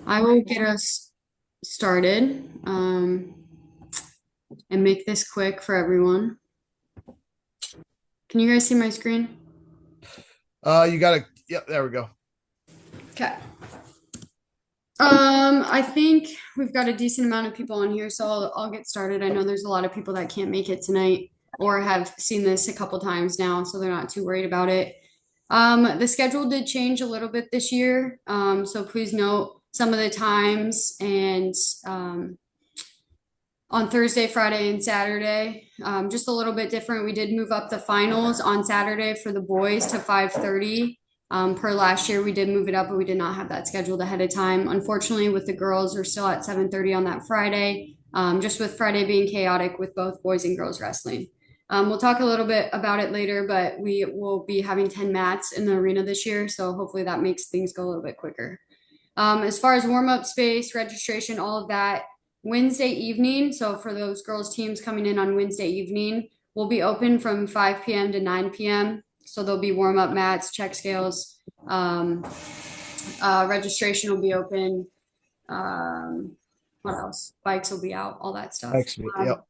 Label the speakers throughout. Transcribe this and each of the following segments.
Speaker 1: I will get us started and make this quick for everyone. Can you guys see my screen?
Speaker 2: You gotta, yep, there we go.
Speaker 1: Okay. I think we've got a decent amount of people on here, so I'll get started. I know there's a lot of people that can't make it tonight or have seen this a couple times now, so they're not too worried about it. The schedule did change a little bit this year, so please note some of the times and on Thursday, Friday, and Saturday. Just a little bit different. We did move up the finals on Saturday for the boys to 5:30. Per last year, we did move it up, but we did not have that scheduled ahead of time. Unfortunately, with the girls, we're still at 7:30 on that Friday. Just with Friday being chaotic with both boys and girls wrestling. We'll talk a little bit about it later, but we will be having 10 mats in the arena this year, so hopefully that makes things go a little bit quicker. As far as warm up space, registration, all of that, Wednesday evening. So for those girls' teams coming in on Wednesday evening, will be open from 5 p.m. to 9 p.m. So there'll be warm up mats, check scales. Um, Registration will be open. Um, what else? Bikes will be out, all that stuff.
Speaker 2: Thanks, me.
Speaker 1: Um,
Speaker 2: Yep.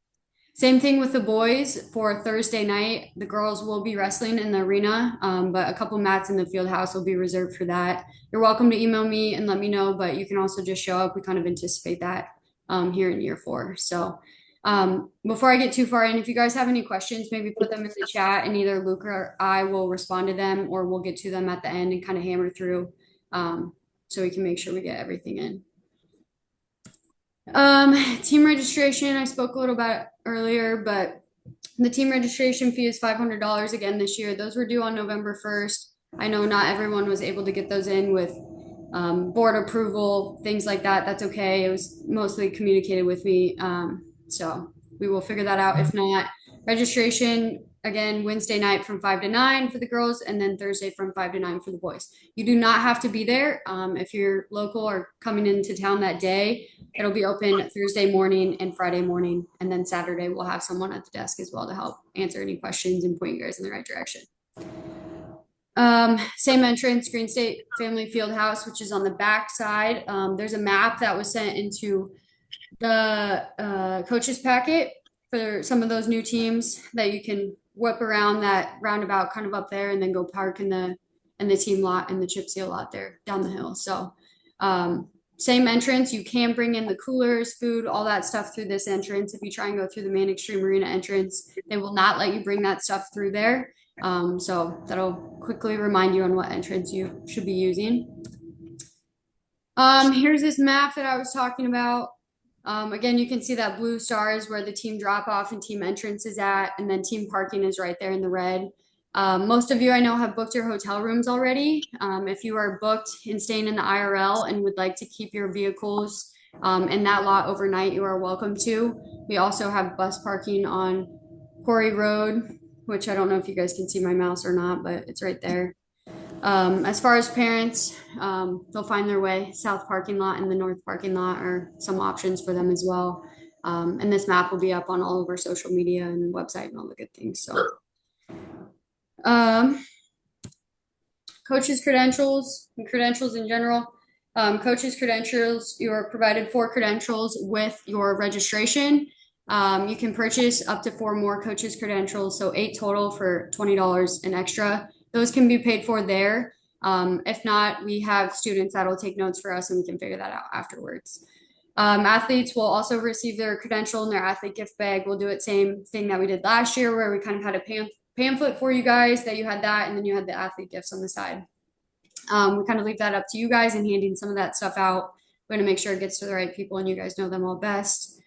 Speaker 1: Same thing with the boys for Thursday night. The girls will be wrestling in the arena, but a couple mats in the field house will be reserved for that. You're welcome to email me and let me know, but you can also just show up. We kind of anticipate that here in year four. So before I get too far in, if you guys have any questions, maybe put them in the chat and either Luke or I will respond to them or we'll get to them at the end and kind of hammer through so we can make sure we get everything in. Team registration, I spoke a little about earlier, but the team registration fee is $500 again this year. Those were due on November 1st. I know not everyone was able to get those in with board approval, things like that. That's okay. It was mostly communicated with me. So we will figure that out. If not, registration again Wednesday night from 5 to 9 for the girls, and then Thursday from 5 to 9 for the boys. You do not have to be there. If you're local or coming into town that day, it'll be open Thursday morning and Friday morning, and then Saturday we'll have someone at the desk as well to help answer any questions and point you guys in the right direction. Same entrance, Green State Family Field House, which is on the back side. There's a map that was sent into the coaches packet for some of those new teams that you can whip around that roundabout kind of up there and then go park in the team lot and the chip seal lot there down the hill. So same entrance. You can bring in the coolers, food, all that stuff through this entrance. If you try and go through the main extreme arena entrance, they will not let you bring that stuff through there. So that'll quickly remind you on what entrance you should be using. Here's this map that I was talking about. Again, you can see that blue star is where the team drop off and team entrance is at, and then team parking is right there in the red. Most of you I know have booked your hotel rooms already. If you are booked and staying in the IRL and would like to keep your vehicles in that lot overnight, you are welcome to. We also have bus parking on Quarry Road, which I don't know if you guys can see my mouse or not, but it's right there. As far as parents, they'll find their way. South parking lot and the north parking lot are some options for them as well. And this map will be up on all of our social media and website and all the good things. So, um, coaches' credentials and credentials in general. Coaches' credentials, you're provided 4 credentials with your registration. You can purchase up to 4 more coaches' credentials, so 8 total for $20 an extra. Those can be paid for there. If not, we have students that will take notes for us and we can figure that out afterwards. Athletes will also receive their credential in their athlete gift bag. We'll do it same thing that we did last year where we kind of had a pamphlet for you guys that you had that and then you had the athlete gifts on the side. We kind of leave that up to you guys and handing some of that stuff out. We're going to make sure it gets to the right people and you guys know them all best.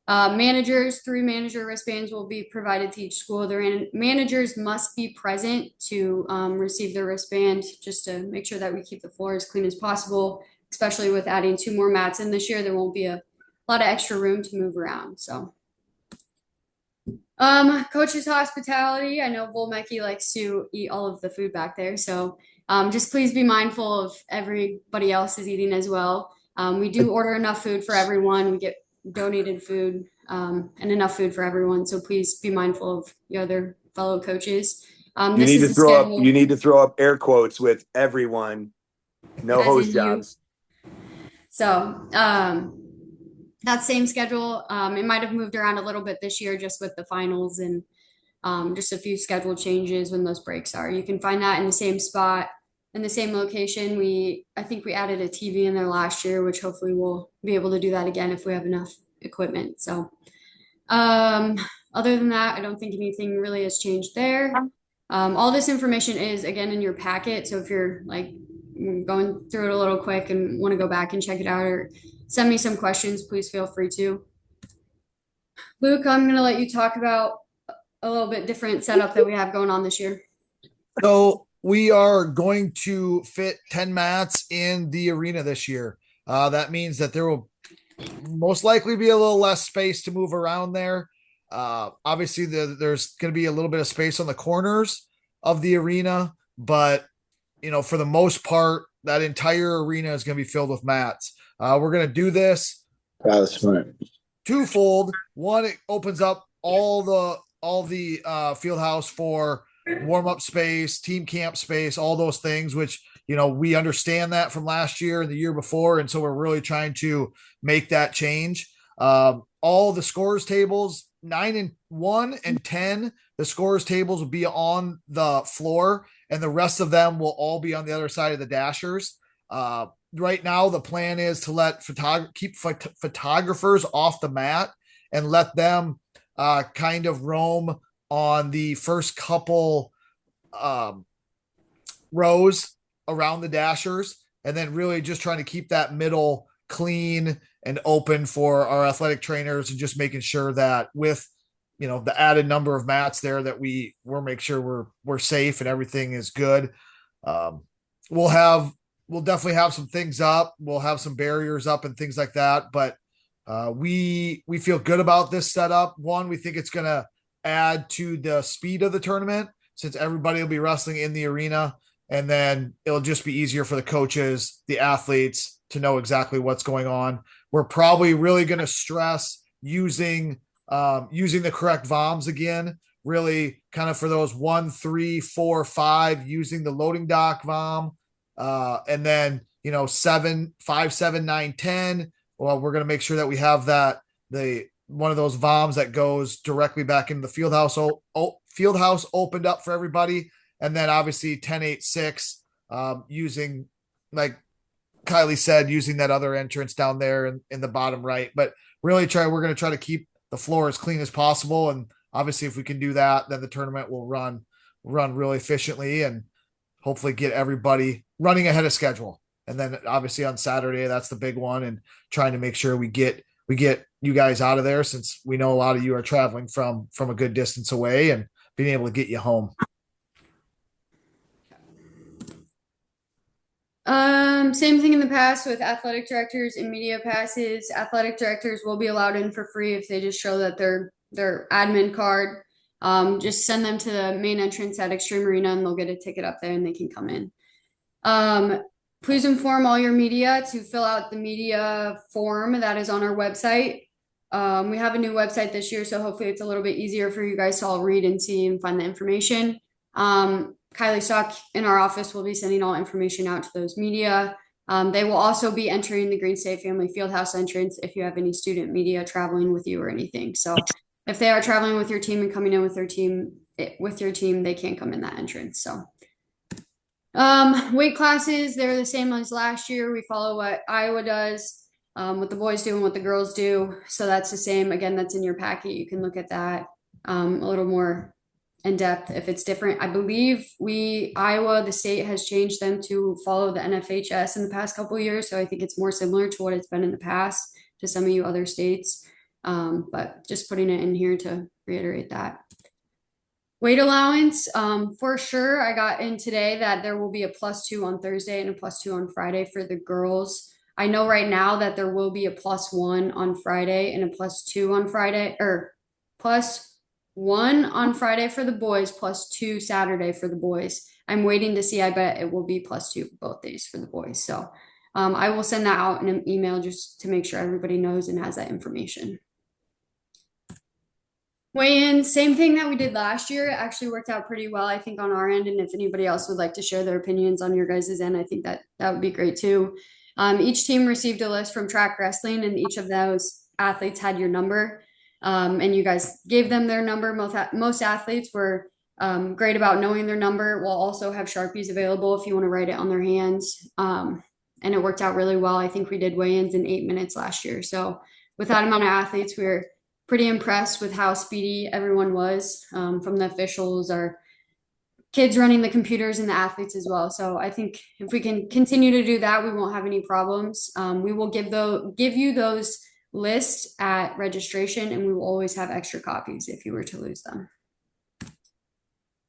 Speaker 1: Managers, 3 manager wristbands will be provided to each school. Their managers must be present to receive their wristband just to make sure that we keep the floor as clean as possible, especially with adding 2 more mats in this year. There won't be a lot of extra room to move around. So, coaches hospitality. I know Volmecki likes to eat all of the food back there. So, just please be mindful of everybody else is eating as well. We do order enough food for everyone. We get donated food and enough food for everyone. So please be mindful of your other fellow coaches.
Speaker 2: You
Speaker 1: This
Speaker 2: need
Speaker 1: is
Speaker 2: to
Speaker 1: the
Speaker 2: throw up. You
Speaker 1: schedule
Speaker 2: need to throw up air quotes with everyone. No
Speaker 1: as
Speaker 2: hose
Speaker 1: in you.
Speaker 2: jobs.
Speaker 1: So that same schedule. It might have moved around a little bit this year just with the finals and just a few schedule changes when those breaks are. You can find that in the same spot, in the same location. I think we added a TV in there last year, which hopefully we'll be able to do that again if we have enough equipment. So, um, other than that, I don't think anything really has changed there. All this information is again in your packet. So if you're like going through it a little quick and want to go back and check it out or send me some questions, please feel free to. Luke, I'm going to let you talk about a little bit different setup that we have going on this year.
Speaker 2: So we are going to fit 10 mats in the arena this year. That means that there will most likely be a little less space to move around there. Obviously, there's going to be a little bit of space on the corners of the arena, but for the most part, that entire arena is going to be filled with mats. We're going to do this
Speaker 3: That's smart.
Speaker 2: twofold. One, it opens up all the field house for warm up space, team camp space, all those things, which we understand that from last year and the year before, and so we're really trying to make that change. All the scores tables, 9 and 1 and 10, the scores tables will be on the floor, and the rest of them will all be on the other side of the dashers. Right now, the plan is to let keep photographers off the mat and let them kind of roam on the first couple rows around the dashers, and then really just trying to keep that middle clean and open for our athletic trainers, and just making sure that with the added number of mats there that we'll make sure we're safe and everything is good. Um, we'll definitely have some things up. We'll have some barriers up and things like that, but we feel good about this setup. One, we think it's going to add to the speed of the tournament since everybody will be wrestling in the arena, and then it'll just be easier for the coaches, the athletes to know exactly what's going on. We're probably really going to stress using the correct VOMs again, really kind of for those 1, 3, 4, 5, using the loading dock VOM, and then 7, 5, 7, 9, 10. Well, we're going to make sure that we have the one of those VOMs that goes directly back into the field house. Field house opened up for everybody, and then obviously 10, 8, 6, using, like Kylie said, using that other entrance down there in the bottom right. But really we're going to try to keep the floor as clean as possible, and obviously if we can do that, then the tournament will run really efficiently and hopefully get everybody running ahead of schedule. And then obviously on Saturday, that's the big one, and trying to make sure we get you guys out of there, since we know a lot of you are traveling from a good distance away, and being able to get you home.
Speaker 1: Same thing in the past with athletic directors and media passes. Athletic directors will be allowed in for free if they just show that their admin card. Just send them to the main entrance at Extreme Arena and they'll get a ticket up there and they can come in. Please inform all your media to fill out the media form that is on our website. We have a new website this year, so hopefully it's a little bit easier for you guys to all read and see and find the information. Kylie Stock in our office will be sending all information out to those media. They will also be entering the Green State Family Fieldhouse entrance if you have any student media traveling with you or anything. So if they are traveling with your team and coming in with your team, they can't come in that entrance. So weight classes, they're the same as last year. We follow what Iowa does, what the boys do and what the girls do. So that's the same. Again, that's in your packet. You can look at that a little more in depth if it's different. I believe Iowa, the state has changed them to follow the NFHS in the past couple of years. So I think it's more similar to what it's been in the past to some of you other states. But just putting it in here to reiterate that. Weight allowance, for sure. I got in today that there will be a +2 on Thursday and a +2 on Friday for the girls. I know right now that there will be a +1 on Friday and a +2 on Friday, or +1 on Friday for the boys, +2 Saturday for the boys. I'm waiting to see. I bet it will be +2 both days for the boys. So I will send that out in an email just to make sure everybody knows and has that information. Weigh-in, same thing that we did last year. It actually worked out pretty well, I think, on our end. And if anybody else would like to share their opinions on your guys' end, I think that would be great too. Each team received a list from track wrestling, and each of those athletes had your number. And you guys gave them their number. Most athletes were great about knowing their number. We'll also have Sharpies available if you want to write it on their hands. And it worked out really well. I think we did weigh-ins in 8 minutes last year. So with that amount of athletes, we were pretty impressed with how speedy everyone was, from the officials, our kids running the computers, and the athletes as well. So I think if we can continue to do that, we won't have any problems. We will give you those lists at registration, and we will always have extra copies if you were to lose them.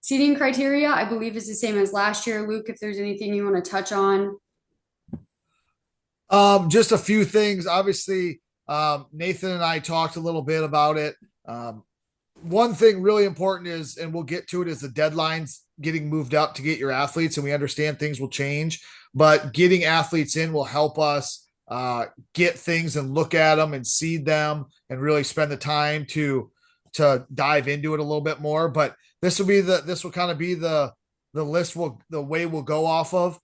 Speaker 1: Seating criteria, I believe, is the same as last year. Luke, if there's anything you want to touch on.
Speaker 2: Just a few things. Obviously, Nathan and I talked a little bit about it. One thing really important is, and we'll get to it, is the deadlines getting moved up to get your athletes. And we understand things will change, but getting athletes in will help us get things and look at them and seed them and really spend the time to dive into it a little bit more. But this will kind of be the list the way we'll go off of.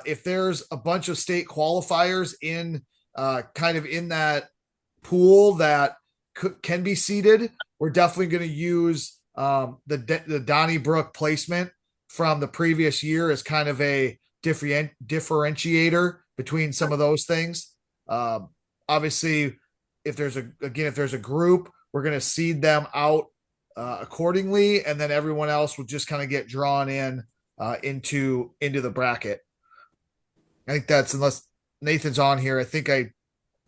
Speaker 2: If there's a bunch of state qualifiers in kind of in that pool that can be seeded, we're definitely going to use the Donnybrook placement from the previous year as kind of a differentiator between some of those things. Obviously, if there's a group, we're going to seed them out accordingly, and then everyone else will just kind of get drawn in into the bracket. I think that's, unless Nathan's on here, I think I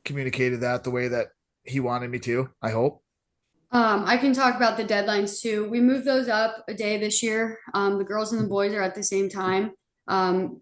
Speaker 2: communicated that the way that he wanted me to, I hope.
Speaker 1: I can talk about the deadlines too. We moved those up a day this year. The girls and the boys are at the same time.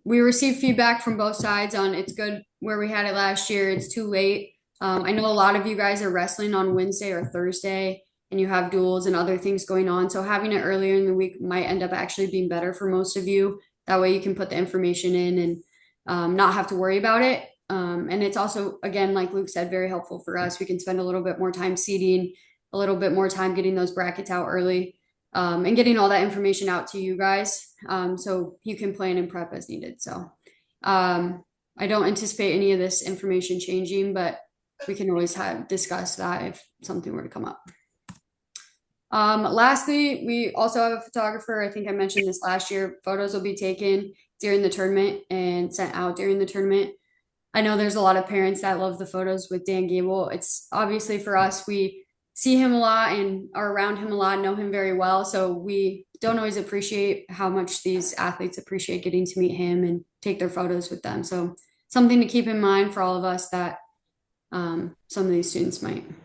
Speaker 1: We received feedback from both sides on it's good where we had it last year. It's too late. I know a lot of you guys are wrestling on Wednesday or Thursday, and you have duels and other things going on. So having it earlier in the week might end up actually being better for most of you. That way you can put the information in and not have to worry about it. And it's also, again, like Luke said, very helpful for us. We can spend a little bit more time seeding, a little bit more time getting those brackets out early, and getting all that information out to you guys, so you can plan and prep as needed. So I don't anticipate any of this information changing, but we can always discuss that if something were to come up. Lastly, we also have a photographer. I think I mentioned this last year. Photos will be taken during the tournament and sent out during the tournament. I know there's a lot of parents that love the photos with Dan Gable. It's obviously, for us, we see him a lot and are around him a lot, know him very well. So we don't always appreciate how much these athletes appreciate getting to meet him and take their photos with them. So something to keep in mind for all of us that some of these student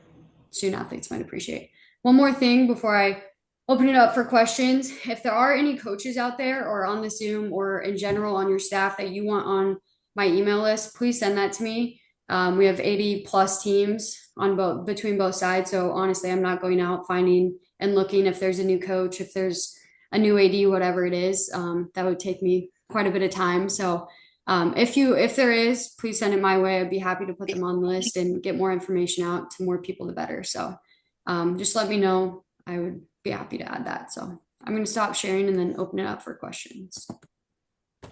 Speaker 1: athletes might appreciate. One more thing before I open it up for questions. If there are any coaches out there or on the Zoom or in general on your staff that you want on my email list, please send that to me. We have 80 plus teams on between both sides. So honestly, I'm not going out finding and looking if there's a new coach, if there's a new AD, whatever it is. That would take me quite a bit of time. So if there is, please send it my way. I'd be happy to put them on the list and get more information out to more people, the better. So just let me know. I would be happy to add that. So I'm going to stop sharing and then open it up for questions.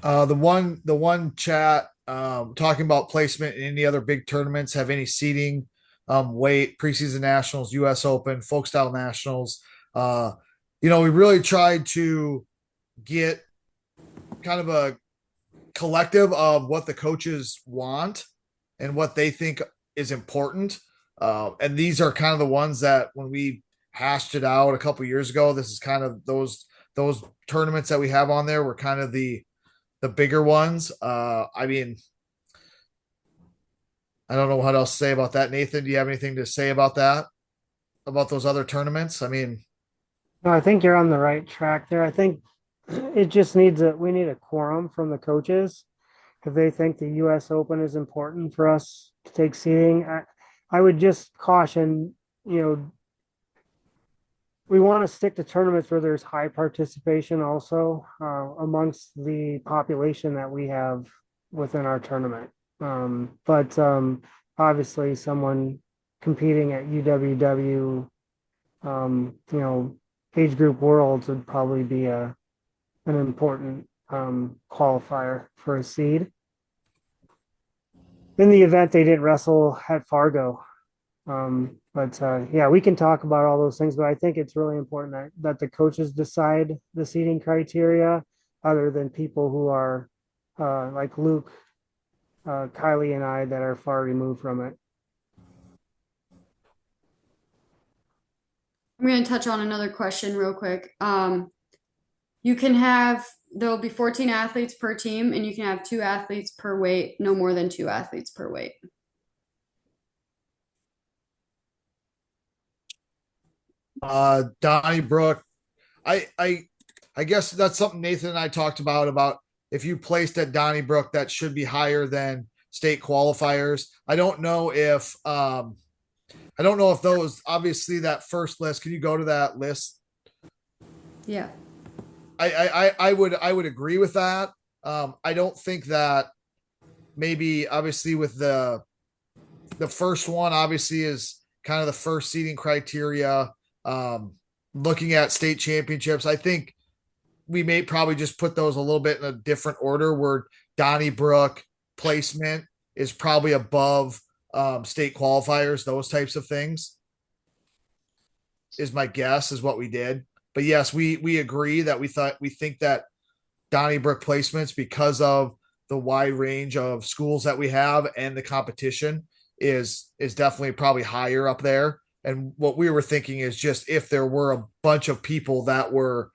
Speaker 2: The one chat talking about placement in any other big tournaments, have any seating, weight, preseason nationals, US Open, folk style nationals. We really tried to get kind of a collective of what the coaches want and what they think is important. And these are kind of the ones that when we hashed it out a couple years ago, this is kind of those tournaments that we have on there were kind of the bigger ones. I mean, I don't know what else to say about that. Nathan, do you have anything to say about that? About those other tournaments? I mean,
Speaker 3: No, I think you're on the right track there. I think it just we need a quorum from the coaches. If they think the US Open is important for us to take seating, I would just caution, we want to stick to tournaments where there's high participation also amongst the population that we have within our tournament. But obviously someone competing at UWW, age group worlds would probably be an important qualifier for a seed. in the event they didn't wrestle at Fargo. Yeah, we can talk about all those things, but I think it's really important that the coaches decide the seating criteria other than people who are like Luke, Kylie, and I that are far removed from it.
Speaker 1: I'm going to touch on another question real quick. You can have, there'll be 14 athletes per team, and you can have 2 athletes per weight, no more than 2 athletes per weight.
Speaker 2: Donnybrook, I I guess that's something Nathan and I talked about if you placed at Donnybrook, that should be higher than state qualifiers. I don't know if those, obviously that first list. Can you go to that list?
Speaker 1: Yeah.
Speaker 2: I would agree with that. I don't think that, maybe obviously with the first one obviously is kind of the first seeding criteria. Um, Looking at state championships, I think we may probably just put those a little bit in a different order where Donnybrook placement is probably above state qualifiers, those types of things is my guess, is what we did. But yes, we agree that we think that Donnybrook placements, because of the wide range of schools that we have and the competition, is definitely probably higher up there. And what we were thinking is just if there were a bunch of people that were,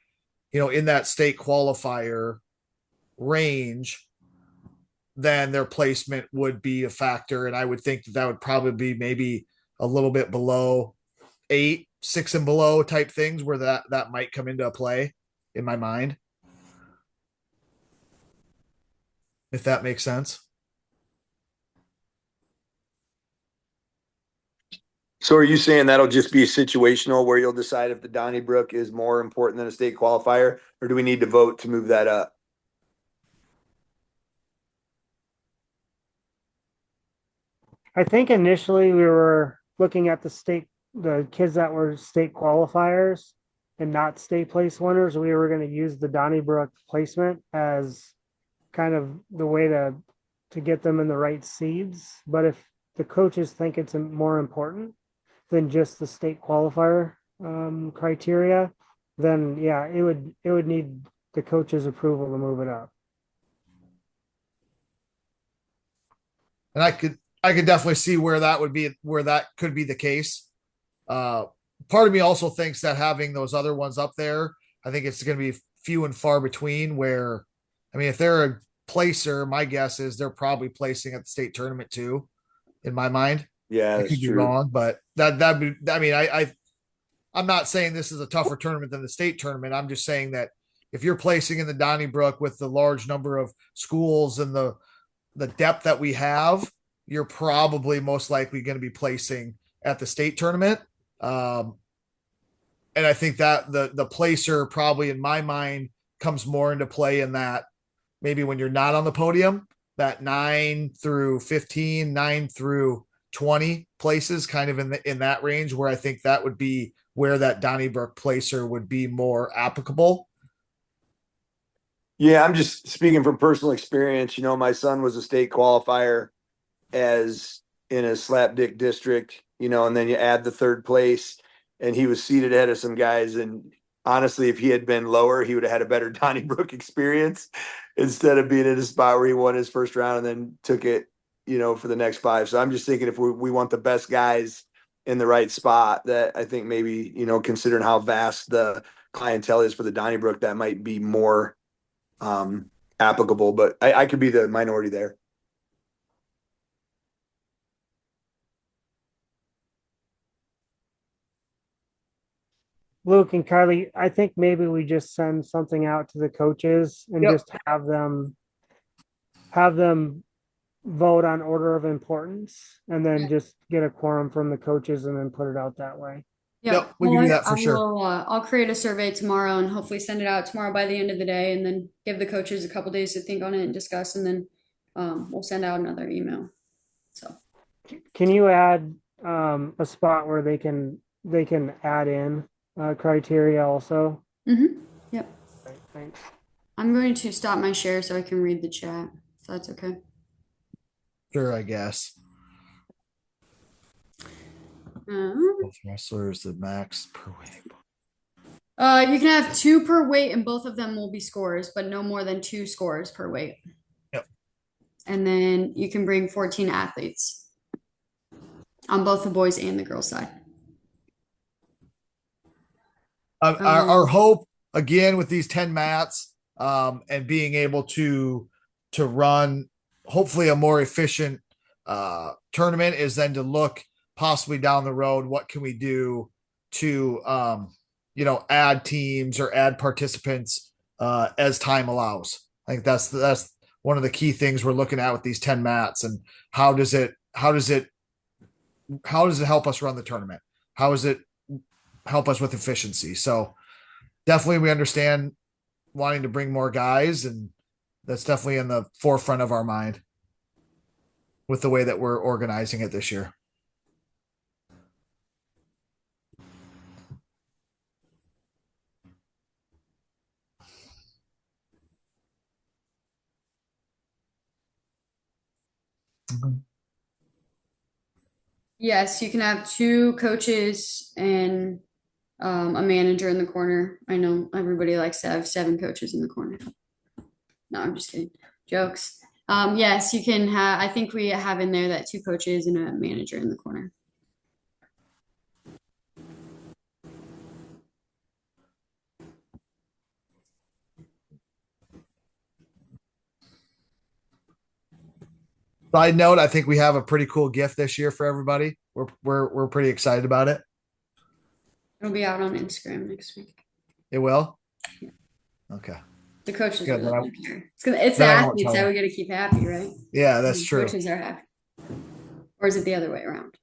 Speaker 2: in that state qualifier range, then their placement would be a factor. And I would think that that would probably be maybe a little bit below 8, 6 and below type things, where that might come into play in my mind, if that makes sense.
Speaker 4: So are you saying that'll just be situational where you'll decide if the Donnybrook is more important than a state qualifier, or do we need to vote to move that up?
Speaker 3: I think initially we were looking at the kids that were state qualifiers and not state place winners. We were going to use the Donnybrook placement as kind of the way to get them in the right seeds. But if the coaches think it's more important than just the state qualifier criteria, then yeah, it would need the coaches' approval to move it up.
Speaker 2: And I could definitely see where that could be the case. Uh, Part of me also thinks that having those other ones up there, I think it's going to be few and far between. Where, I mean, if they're a placer, my guess is they're probably placing at the state tournament too. In my mind,
Speaker 4: Yeah,
Speaker 2: I
Speaker 4: that's
Speaker 2: could be
Speaker 4: true.
Speaker 2: wrong, but that be. I mean, I'm not saying this is a tougher tournament than the state tournament. I'm just saying that if you're placing in the Donnybrook with the large number of schools and the depth that we have, you're probably most likely going to be placing at the state tournament. Um, and I think that the placer probably in my mind comes more into play in that, maybe when you're not on the podium, that 9 through 15, 9 through 20 places, kind of in that range, where I think that would be where that Donnybrook placer would be more applicable.
Speaker 4: Yeah, I'm just speaking from personal experience. My son was a state qualifier as in a slapdick district, and then you add the third place, and he was seated ahead of some guys. And honestly, if he had been lower, he would have had a better Donnybrook experience instead of being in a spot where he won his first round and then took it, for the next 5. So I'm just thinking if we want the best guys in the right spot, that I think maybe, considering how vast the clientele is for the Donnybrook, that might be more applicable. But I could be the minority there.
Speaker 3: Luke and Kylie, I think maybe we just send something out to the coaches and
Speaker 2: Yep.
Speaker 3: just have them vote on order of importance and then just get a quorum from the coaches and then put it out that way.
Speaker 1: Yep.
Speaker 2: Yep. We can do that
Speaker 1: I
Speaker 2: for sure.
Speaker 1: will, I'll create a survey tomorrow and hopefully send it out tomorrow by the end of the day and then give the coaches a couple days to think on it and discuss. And then we'll send out another email. So,
Speaker 3: Can you add a spot where they can add in criteria also?
Speaker 1: yep.
Speaker 3: Right, thanks.
Speaker 1: I'm going to stop my share so I can read the chat. So that's okay.
Speaker 2: Sure, I guess.
Speaker 1: Um,
Speaker 2: Both wrestlers, the max per weight.
Speaker 1: you can have two per weight, and both of them will be scores, but no more than two scores per weight.
Speaker 2: Yep.
Speaker 1: And then you can bring 14 athletes on both the boys and the girls side.
Speaker 2: Our hope again with these 10 mats, and being able to run hopefully a more efficient tournament is then to look possibly down the road, what can we do to add teams or add participants as time allows. I think that's one of the key things we're looking at with these 10 mats, and how does it help us run the tournament? How does it help us with efficiency? So definitely we understand wanting to bring more guys, and that's definitely in the forefront of our mind with the way that we're organizing it this year.
Speaker 1: Yes, you can have two coaches and a manager in the corner. I know everybody likes to have seven coaches in the corner. No, I'm just kidding. Jokes. Yes, you can have, I think we have in there that two coaches and a manager in the corner.
Speaker 2: Side note, I think we have a pretty cool gift this year for everybody. We're pretty excited about it.
Speaker 1: It'll be out on Instagram next week.
Speaker 2: It will?
Speaker 1: Yeah.
Speaker 2: Okay.
Speaker 1: The coaches
Speaker 2: Good,
Speaker 1: really
Speaker 2: then
Speaker 1: don't care. It's the
Speaker 2: then I won't
Speaker 1: athletes
Speaker 2: tell
Speaker 1: that we
Speaker 2: them.
Speaker 1: got to keep happy, right?
Speaker 2: Yeah, that's
Speaker 1: The
Speaker 2: true.
Speaker 1: coaches are happy. Or is it the other way around?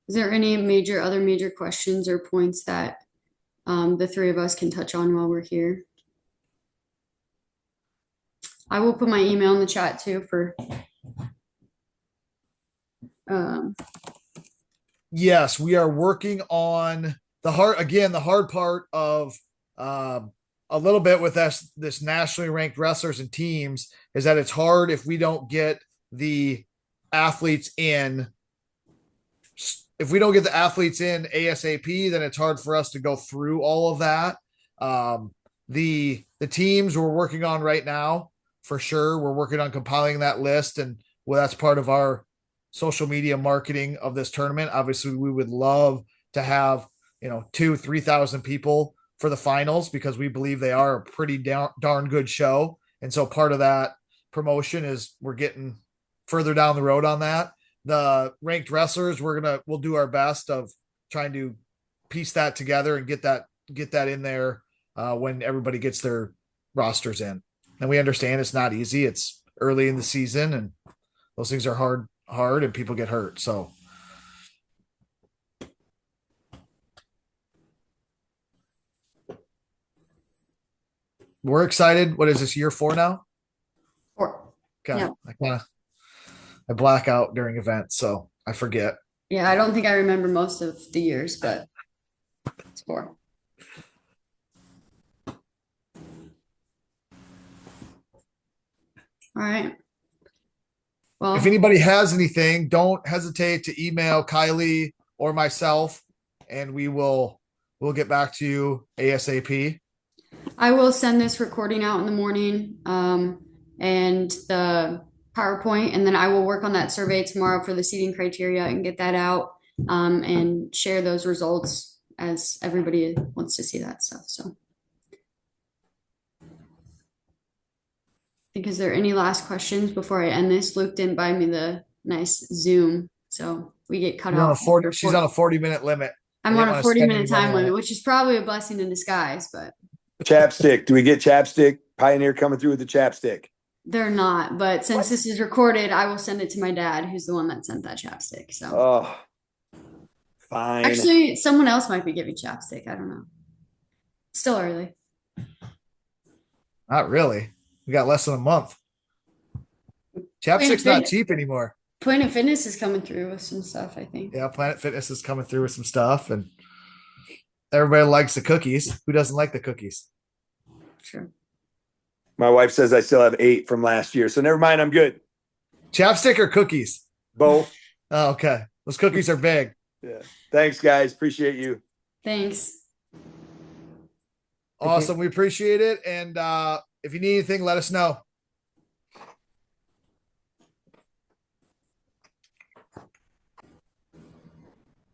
Speaker 1: Is there any other major questions or points that the three of us can touch on while we're here? I will put my email in the chat too for
Speaker 2: Yes, we are working on the hard part of um, a little bit with this nationally ranked wrestlers and teams is that it's hard if we don't get the athletes in. If we don't get the athletes in ASAP, then it's hard for us to go through all of that. The teams we're working on right now, for sure, we're working on compiling that list, and well, that's part of our social media marketing of this tournament. Obviously, we would love to have 2,000-3,000 people for the finals because we believe they are a pretty darn good show, and so part of that promotion is we're getting further down the road on that. The ranked wrestlers, we'll do our best of trying to piece that together and get that in there when everybody gets their rosters in. And we understand it's not easy. It's early in the season, and those things are hard, and people get hurt. So we're excited. What is this, year 4 now?
Speaker 1: 4.
Speaker 2: Okay.
Speaker 1: Yeah.
Speaker 2: I black out during events, so I forget.
Speaker 1: Yeah, I don't think I remember most of the years, but it's 4. All right. Well,
Speaker 2: If anybody has anything, don't hesitate to email Kylie or myself, and we'll get back to you ASAP.
Speaker 1: I will send this recording out in the morning, and the PowerPoint, and then I will work on that survey tomorrow for the seating criteria and get that out, and share those results as everybody wants to see that stuff. So, I think, is there any last questions before I end this? Luke didn't buy me the nice Zoom, so we get cut off.
Speaker 2: She's on a 40-minute limit.
Speaker 1: I'm on a 40-minute time limit, which is probably a blessing in disguise, but
Speaker 4: Chapstick. Do we get chapstick? Pioneer coming through with the chapstick.
Speaker 1: they're not. But since this is recorded, I will send it to my dad, who's the one that sent that chapstick. So,
Speaker 4: Oh, fine.
Speaker 1: actually, someone else might be giving chapstick. I don't know. It's still early.
Speaker 2: Not really. We got less than a month. Chapstick's not cheap anymore.
Speaker 1: Planet Fitness is coming through with some stuff, I think.
Speaker 2: Yeah, Planet Fitness is coming through with some stuff, and everybody likes the cookies. Who doesn't like the cookies?
Speaker 1: Sure.
Speaker 4: My wife says I still have 8 from last year, so never mind. I'm good.
Speaker 2: Chapstick or cookies?
Speaker 4: Both.
Speaker 2: Oh, okay. Those cookies are big.
Speaker 4: Yeah. Thanks, guys. Appreciate you.
Speaker 1: Thanks.
Speaker 2: Awesome. We appreciate it. And if you need anything, let us know.